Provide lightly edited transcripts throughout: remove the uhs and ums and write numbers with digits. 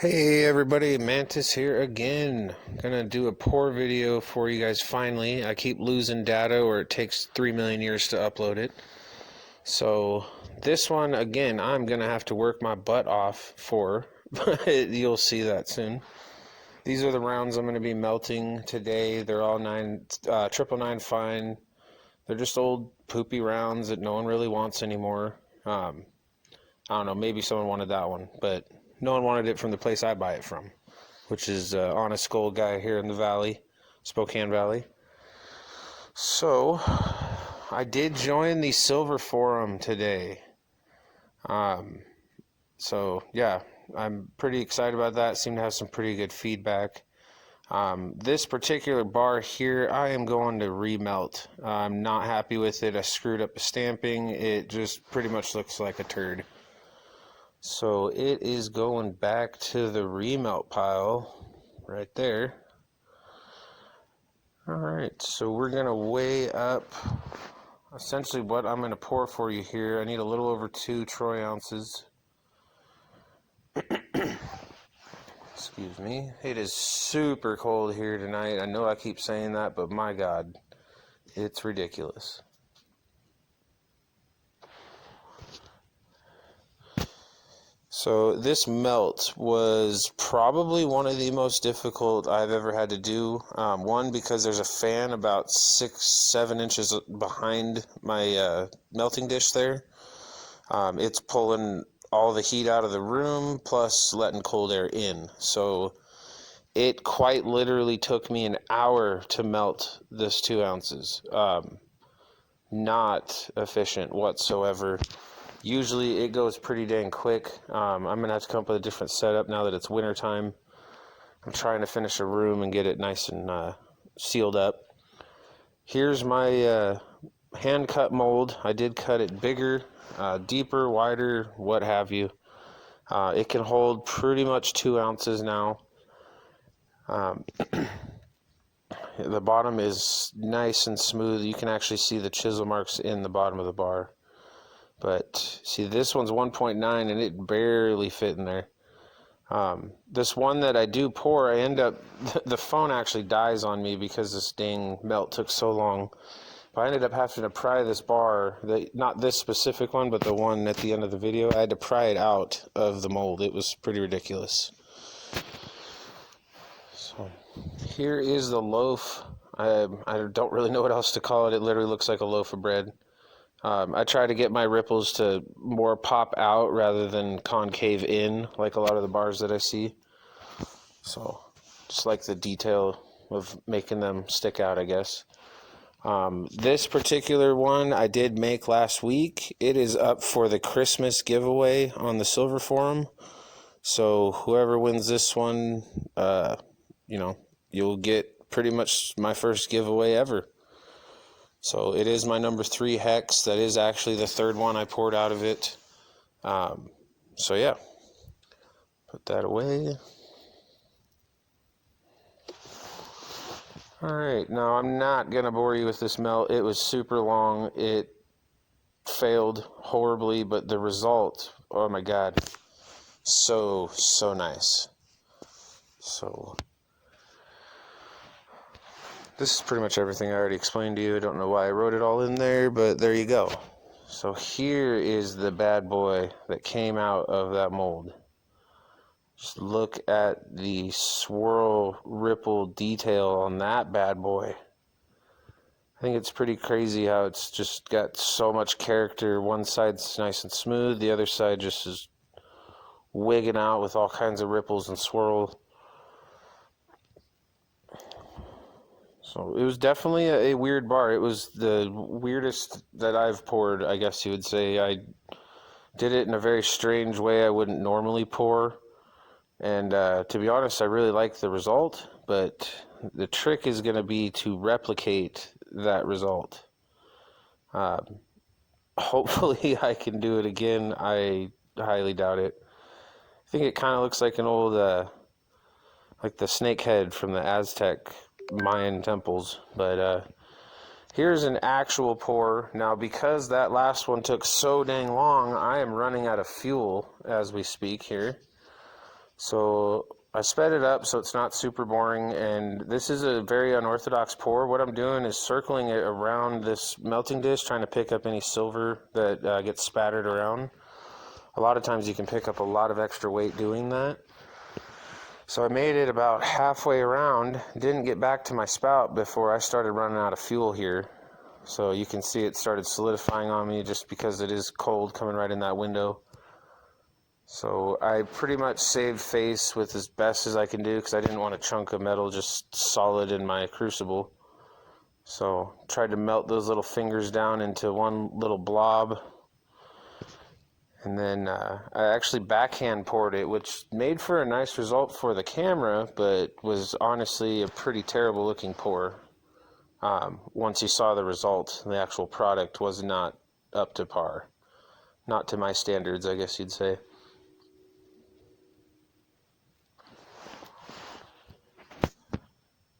Hey everybody, Mantis here again. Gonna do a pour video for you guys finally. I keep losing data or it takes 3 million years to upload it. So this one, again, I'm gonna have to work my butt off for, but you'll see that soon. These are the rounds I'm gonna be melting today. They're all 999 fine. They're just old poopy rounds that no one really wants anymore. I don't know, maybe someone wanted that one, but no one wanted it from the place I buy it from, which is Honest Gold guy here in the valley, Spokane Valley. So I did join the Silver Forum today. So yeah, I'm pretty excited about that. Seem to have some pretty good feedback. This particular bar here, I am going to remelt. I'm not happy with it. I screwed up the stamping. It just pretty much looks like a turd. So it is going back to the remelt pile right there. Alright, so we're going to weigh up essentially what I'm going to pour for you here. I need a little over 2 troy ounces. Excuse me. It is super cold here tonight. I know I keep saying that, but my God, it's ridiculous. So this melt was probably one of the most difficult I've ever had to do. One, because there's a fan about 6-7 inches behind my melting dish there. It's pulling all the heat out of the room, plus letting cold air in. So it quite literally took me an hour to melt this 2 ounces. Not efficient whatsoever. Usually it goes pretty dang quick. I'm going to have to come up with a different setup now that it's winter time. I'm trying to finish a room and get it nice and sealed up. Here's my hand cut mold. I did cut it bigger, deeper, wider, what have you. It can hold pretty much 2 ounces now. The bottom is nice and smooth. You can actually see the chisel marks in the bottom of the bar. But see, this one's 1.9 and it barely fit in there. This one that I do pour, I end up, the phone actually dies on me because this dang melt took so long. But I ended up having to pry this bar, not this specific one, but the one at the end of the video. I had to pry it out of the mold. It was pretty ridiculous. So here is the loaf. I don't really know what else to call it. It literally looks like a loaf of bread. I try to get my ripples to more pop out rather than concave in like a lot of the bars that I see. So just like the detail of making them stick out, I guess. This particular one I did make last week. It is up for the Christmas giveaway on the Silver Forum. So whoever wins this one, you'll get pretty much my first giveaway ever. So it is my number 3 hex. That is actually the 3rd one I poured out of it. So yeah, put that away. Alright, now I'm not going to bore you with this melt. It was super long. It failed horribly, but the result, oh my God, so nice. So this is pretty much everything I already explained to you. I don't know why I wrote it all in there, but there you go. So here is the bad boy that came out of that mold. Just look at the swirl ripple detail on that bad boy. I think it's pretty crazy how it's just got so much character. One side's nice and smooth, the other side just is wigging out with all kinds of ripples and swirl. So it was definitely a weird bar. It was the weirdest that I've poured, I guess you would say. I did it in a very strange way I wouldn't normally pour. And to be honest, I really like the result, but the trick is going to be to replicate that result. Hopefully I can do it again. I highly doubt it. I think it kind of looks like an old, like the snake head from the Aztec Mayan temples. But here's an actual pour. Now, because that last one took so dang long, I am running out of fuel as we speak here. So I sped it up so it's not super boring, and this is a very unorthodox pour. What I'm doing is circling it around this melting dish, trying to pick up any silver that gets spattered around. A lot of times you can pick up a lot of extra weight doing that. So I made it about halfway around, didn't get back to my spout before I started running out of fuel here. So you can see it started solidifying on me just because it is cold coming right in that window. So I pretty much saved face with as best as I can do because I didn't want a chunk of metal just solid in my crucible. So tried to melt those little fingers down into one little blob. And then I actually backhand poured it, which made for a nice result for the camera, but was honestly a pretty terrible looking pour. Once you saw the result, the actual product was not up to par. Not to my standards, I guess you'd say.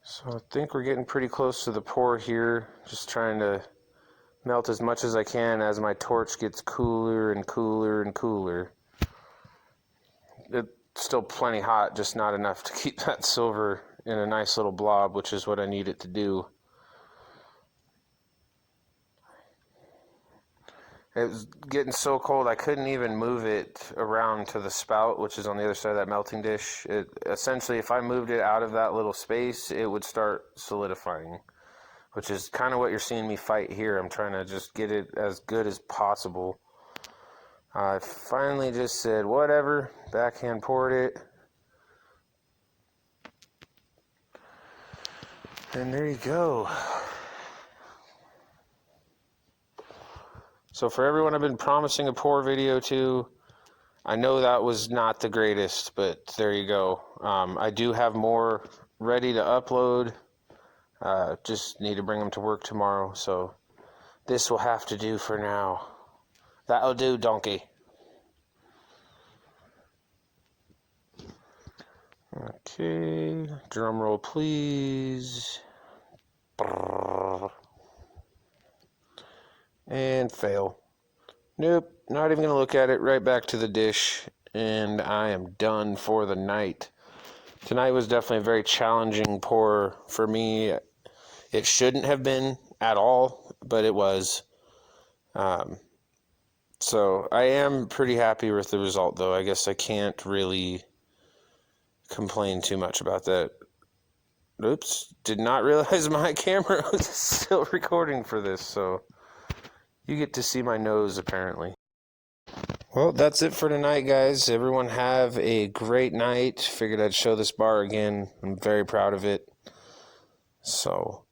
So I think we're getting pretty close to the pour here. Just trying to melt as much as I can as my torch gets cooler and cooler and cooler. It's still plenty hot, just not enough to keep that silver in a nice little blob, which is what I need it to do. It was getting so cold I couldn't even move it around to the spout, which is on the other side of that melting dish. Essentially, if I moved it out of that little space, it would start solidifying, which is kind of what you're seeing me fight here. I'm trying to just get it as good as possible. I finally just said, whatever, backhand poured it. And there you go. So for everyone I've been promising a pour video to, I know that was not the greatest, but there you go. I do have more ready to upload. Just need to bring them to work tomorrow, so this will have to do for now. That'll do, donkey. Okay, drum roll please. And fail. Nope, not even gonna look at it. Right back to the dish, and I am done for the night. Tonight was definitely a very challenging pour for me. It shouldn't have been at all, but it was. So I am pretty happy with the result, though. I guess I can't really complain too much about that. Oops, did not realize my camera was still recording for this, so you get to see my nose, apparently. Well, that's it for tonight, guys. Everyone have a great night. Figured I'd show this bar again. I'm very proud of it. So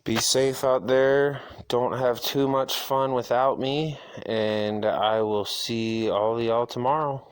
be safe out there. Don't have too much fun without me. And I will see all of y'all tomorrow.